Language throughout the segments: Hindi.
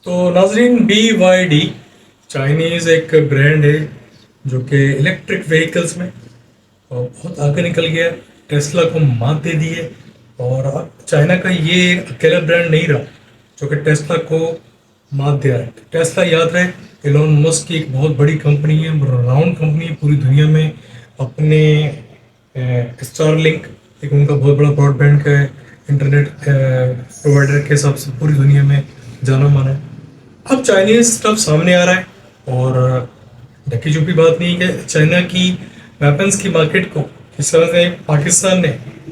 तो नाजरीन, BYD चाइनीज़ एक ब्रांड है जो कि इलेक्ट्रिक व्हीकल्स में और बहुत आगे निकल गया। टेस्ला को मात दे दी है और अब चाइना का ये अकेला ब्रांड नहीं रहा जो कि टेस्ला को मात दे रहा है। टेस्ला याद रहे, एलोन मस्क की एक बहुत बड़ी कंपनी है, राउंड कंपनी है पूरी दुनिया में। अपने स्टारलिंक एक उनका बहुत बड़ा ब्रॉडबैंड का इंटरनेट प्रोवाइडर के हिसाब से पूरी दुनिया में जाना माना है। अब चाइनीज स्टफ सामने आ रहा है और ढकी छुपी बात नहीं है कि चाइना की वेपन्स की मार्केट को किस तरह से पाकिस्तान ने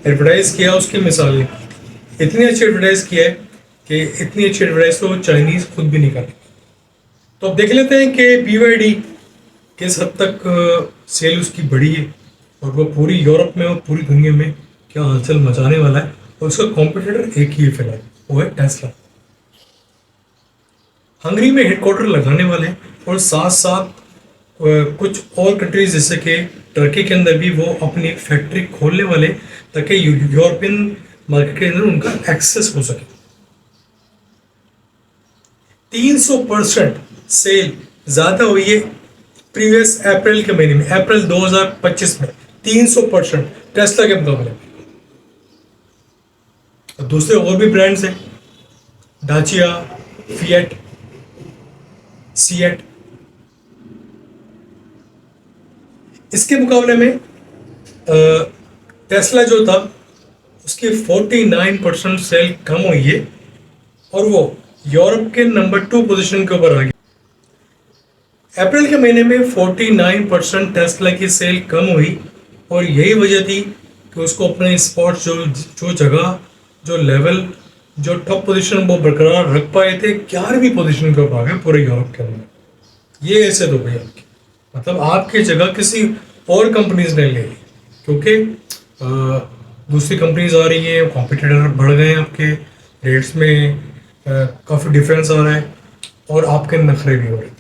एडवर्टाइज किया, उसकी मिसाल है। इतनी अच्छी एडवर्टाइज किया है कि इतनी अच्छी एडवर्टाइज तो चाइनीज खुद भी नहीं करते। तो अब देख लेते हैं कि BYD किस हद तक सेल उसकी बढ़ी है और वो पूरी यूरोप में और पूरी दुनिया में क्या हलचल मचाने वाला है। और उसका कॉम्पिटिटर एक ही है फिलहाल, वो है टेस्ला। हंगरी में हेडक्वार्टर लगाने वाले हैं और साथ साथ कुछ और कंट्रीज जैसे कि टर्की के अंदर भी वो अपनी फैक्ट्री खोलने वाले, ताकि यूरोपियन मार्केट के अंदर उनका एक्सेस हो सके। 300% सेल ज्यादा हुई है प्रीवियस अप्रैल के महीने में, अप्रैल 2025 में 300% टेस्ला के मुकाबले में। दूसरे और भी ब्रांड्स हैं, डाचिया, फिएट, सीएट। इसके मुकाबले में टेस्ला जो था उसकी 49% सेल कम हुई है और वो यूरोप के नंबर 2 पोजीशन के ऊपर आ गई। अप्रैल के महीने में 49% टेस्ला की सेल कम हुई और यही वजह थी कि उसको अपने स्पॉट जो जगह, जो लेवल, जो टॉप पोजीशन वो बरकरार रख पाए थे, 11वीं पोजीशन के ऊपर आ गए पूरे यूरोप के अंदर। ये ऐसे तो भैया आपकी, मतलब आपकी जगह किसी और कंपनीज ने ले ली क्योंकि दूसरी कंपनीज आ रही हैं, कॉम्पिटिटर बढ़ गए हैं, आपके रेट्स में काफ़ी डिफरेंस आ रहा है और आपके नखरे भी हो रहे थे।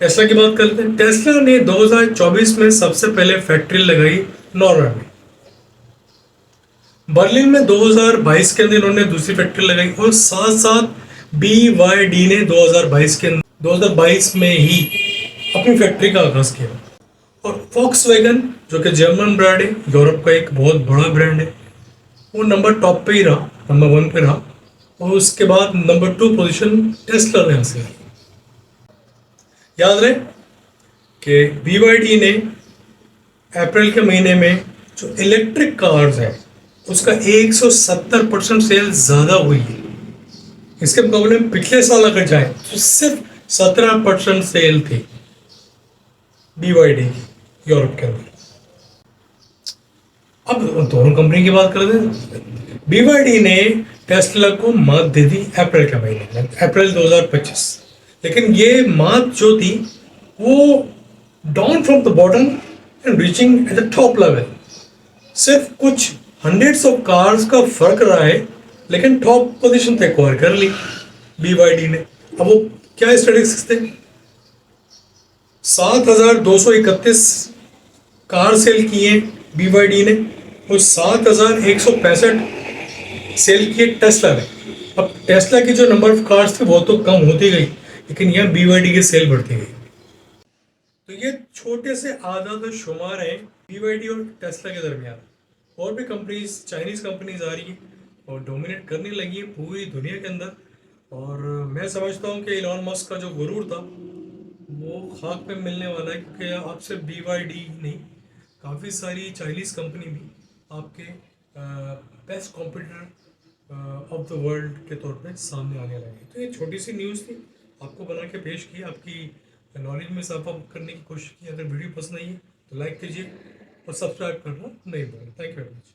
टेस्ला की बात करते हैं। टेस्ला ने 2024 में सबसे पहले फैक्ट्री लगाई नॉर्वे में। बर्लिन में 2022 के अंदर इन्होंने दूसरी फैक्ट्री लगाई और साथ साथ BYD ने 2022 में ही अपनी फैक्ट्री का आगाज किया। और वॉक्सवैगन जो कि जर्मन ब्रांड है, यूरोप का एक बहुत बड़ा ब्रांड है, वो नंबर टॉप पे ही रहा, नंबर 1 पे रहा और उसके बाद नंबर 2 पोजीशन टेस्ला ने हासिल की। याद रहे कि BYD ने अप्रैल के महीने में जो इलेक्ट्रिक कार्स है उसका 170% सेल ज्यादा हुई है। इसके मुकाबले में पिछले साल अगर जाए तो सिर्फ 17% सेल थी BYD की यूरोप के अंदर। अब दोनों कंपनी की बात करते हैं। BYD ने टेस्ला को मात दे दी अप्रैल के महीने में, अप्रैल 2025। लेकिन ये मात जो थी वो down from the bottom and reaching at the top level. सिर्फ कुछ हंड्रेड्स ऑफ कार्स का फर्क रहा है, लेकिन टॉप पोजीशन तक एक्वायर कर ली BYD ने। अब वो क्या स्टैटिस्टिक्स थे, 7,231 कार सेल किए BYD ने और 7,165 सेल किए टेस्ला ने। अब टेस्ला की जो नंबर ऑफ कार्स थे वो तो कम होती गई, लेकिन यहाँ BYD की सेल बढ़ती गई। तो ये छोटे से आदाद शुमार हैं BYD और टेस्ला के दरमियान। और भी कंपनीज, चाइनीज कंपनीज आ रही हैं और डोमिनेट करने लगी है पूरी दुनिया के अंदर। और मैं समझता हूँ कि इलॉन मस्क का जो गुरूर था वो खाक में मिलने वाला है, क्योंकि अब से BYD नहीं, काफ़ी सारी चाइनीज कंपनी भी आपके best competitor of the world के तौर पे सामने आने लगे। तो ये छोटी सी न्यूज़ थी, आपको बना के पेश की, आपकी नॉलेज में इजाफा करने की कोशिश की। अगर वीडियो पसंद आई है तो लाइक कीजिए और सब्सक्राइब करना नहीं भूलें। Thank you very much.